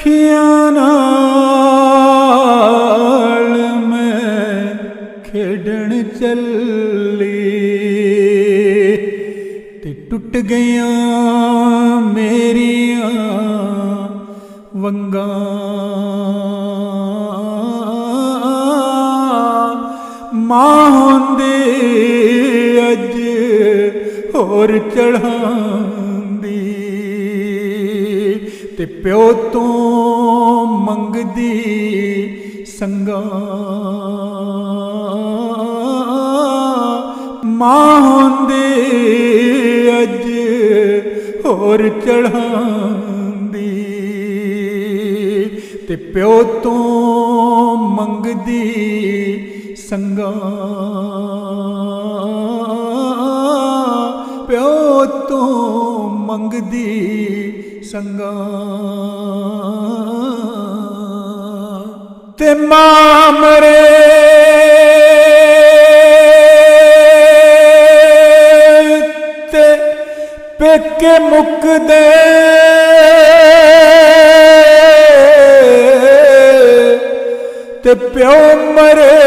अखियां नाल मैं खेडण चली ते टुट गईयां मेरियां वंगां। मां होंदे अज होर चढ़ांदी ते प्यो तो मंगदी संगां। मां होंदे अज होर चढ़ांदी ते प्यो तो मंगदी संगां। प्यो तो मंगदी संगां। ते मां मरे ते पेके मुकदे ते प्यो मरे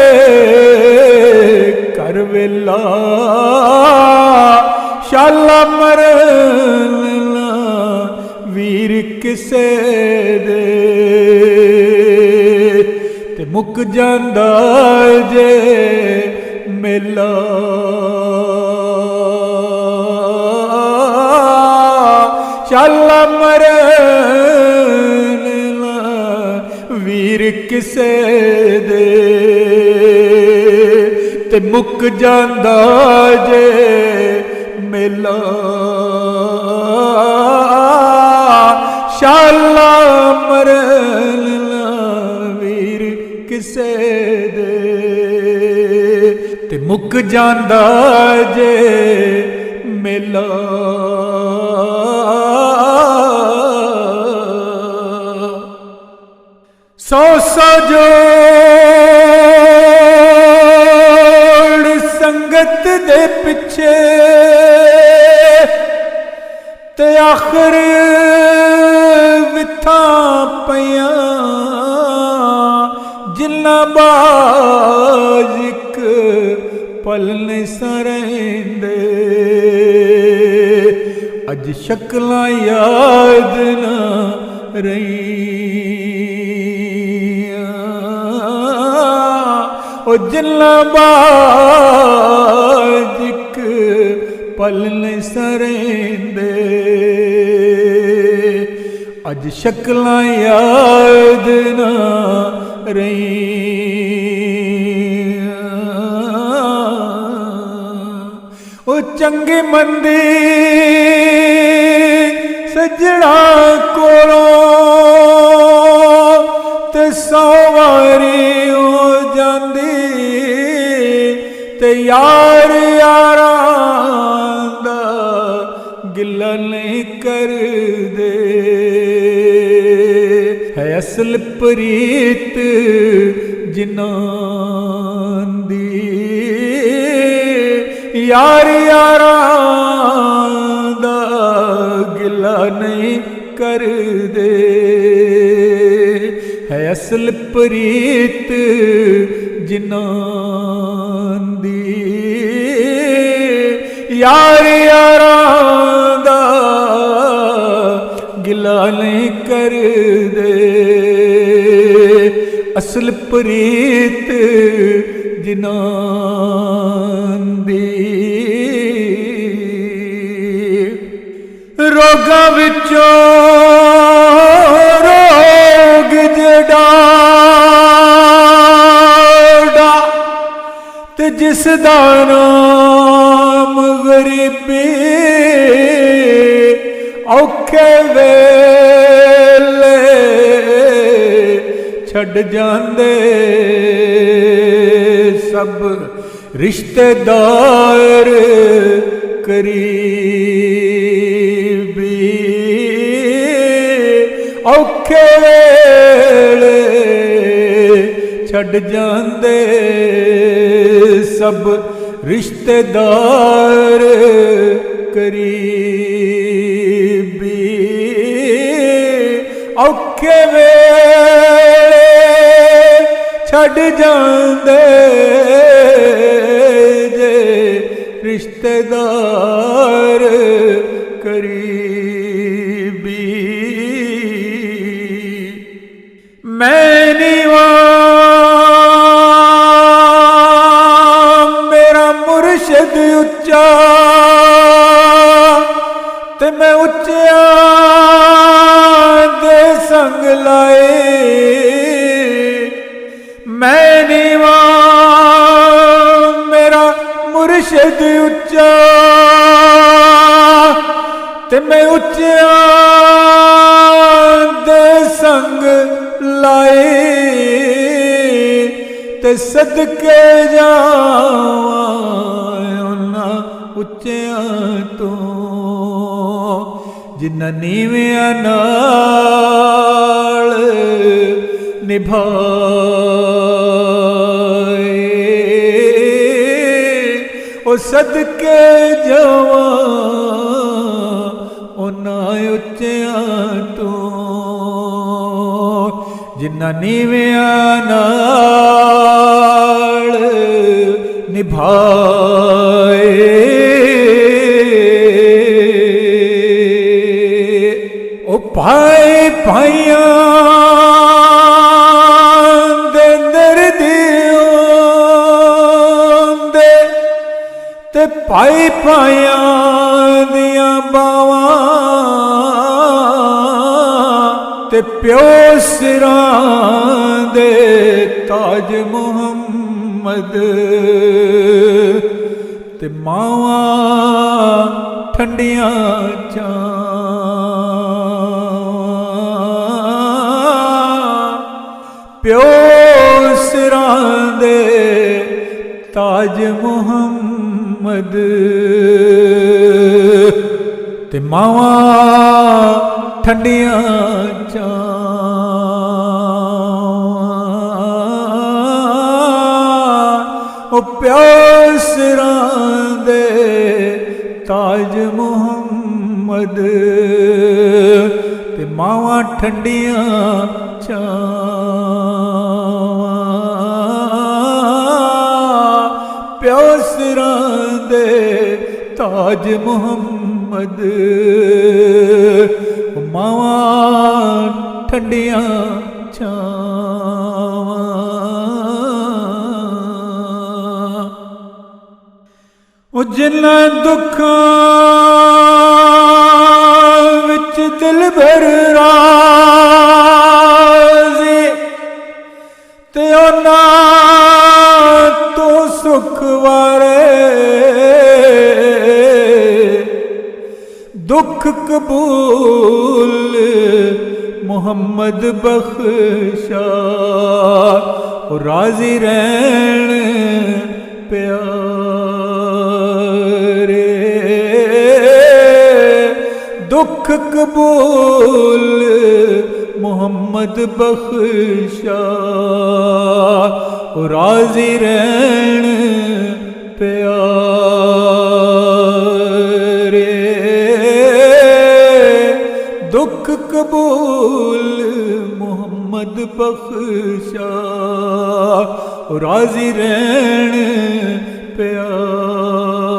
कर वेला। शाला मरना वीर किसे दे ते मुक जांदा जे मेला। शाला मरना वीर किसे दे ते मुक जांदा जे मेला। शाला मरना वीर किसे दे ते मुक जांदा जे मेला। सौ सौ जोड़ संगत दे पिछे ते आखिर विथा पया जिन्ना बाज इक पल नहीं सरेंदे। अज शक्लां याद ना रहियां ओ जिन्ना बाज इक पल नहीं सरेंदे। अज शक्लां याद ना रहियां ओ चंगे मंदे सजड़ा कोलों ते सौ वारी हो जांदी ते यार यारां दा गिला नहीं कर दे। है असल प्रीत जिन्हां दी यार यारां दा गिला नहीं कर दे। है असल प्रीत जिन्हां दी यार यारां दा गिला नहीं कर दे। असल प्रीत जिन्हां दी रोगां विचों रोग जड़ा ते जिस दा नाम गरीबी औखे वेले छड़ जांदे सब रिश्तेदार करीबी। औखे वेले छड़ जांदे सब रिश्तेदार करीबी। औखे ਔਖੇ ਵੇਲੇ ਛੱਡ ਜਾਂਦੇ ਜੇ ਰਿਸ਼ਤੇਦਾਰ ਕਰੀਬੀ। ਮੈਂ ਨੀਵਾਂ ਮੇਰਾ ਮੁਰਸ਼ਿਦ ਉੱਚਾ ਤੇ ਮੈਂ ਉੱਚਿਆਂ ਦੇ ਸੰਗ ਲਾਏ। ਮੈਂ ਨੀਵਾਂ ਮੇਰਾ ਮੁਰਸ਼ਿਦ ਉੱਚਾ ਤੇ ਮੈਂ ਉੱਚਿਆਂ ਦੇ ਸੰਗ ਲਾਏ। ਤੇ ਸਦਕੇ ਜਾਵਾਂ ਉਹਨਾਂ ਉੱਚਿਆਂ ਤੋਂ ਜਿਨ੍ਹਾਂ ਨੀਵਿਆਂ ਨਾਲ ਨਿਭਾਏ। ਉਹ ਸਦਕੇ ਜਾਵਾਂ ਉਹਨਾਂ ਉੱਚਿਆਂ ਤੋਂ ਜਿਨ੍ਹਾਂ ਨੀਵਿਆਂ ਨਾਲ ਨਿਭਾਏ। ਉਹ ਭਾਈ ਭਾਈਆਂ ਦੇ ਦਰਦਿਓਂ ਤੇ ਭਾਈ ਭਾਈਆਂ ਦੀਆਂ ਬਾਵਾਂ ਤੇ ਪਿਓ ਸਿਰਾਂ ਦੇ ਤਾਜ ਮੁਹੰਮਦ ਤੇ ਮਾਵਾਂ ਠੰਡੀਆਂ ਪਿਓ ਸਿਰਾਂ ਦੇ ਤਾਜ ਮੁਹੰਮਦ ਤੇ ਮਾਵਾਂ ਠੰਡੀਆਂ ਉਹ ਪਿਓ ਸਿਰਾਂ ਦੇ ਤਾਜ ਮੁਹੰਮਦ ਤੇ ਮਾਵਾਂ ਠੰਡੀਆਂ ਪਿਓ ਸਿਰਾਂ ਦੇ ਤਾਜ ਮੁਹੰਮਦ ਮਾਵਾਂ ਠੰਡੀਆਂ ਉਹ ਜਿਨ੍ਹਾਂ ਦੁੱਖਾਂ ਵਿੱਚ ਦਿਲ ਭਰ ਰਾਜ਼ੀ ਤੇ ਉਹਨਾਂ ਤੋਂ ਸੁਖ ਵਾਰੇ ਦੁੱਖ ਕਬੂਲ ਮੁਹੰਮਦ ਬਖਸ਼ਾ ਉਹ ਰਾਜ਼ੀ ਰਹਿਣ ਪਿਆਰੇ। ਦੁੱਖ ਕਬੂਲ ਮੁਹੰਮਦ ਬਖਸ਼ਾ ਉਹ ਰਾਜ਼ੀ ਰਹਿਣ ਪਿਆਰੇ। ਦੁੱਖ ਕਬੂਲ ਮੁਹੰਮਦ ਬਖਸ਼ਾ ਰਾਜ਼ੀ ਰਹਿਣ ਪਿਆਰੇ।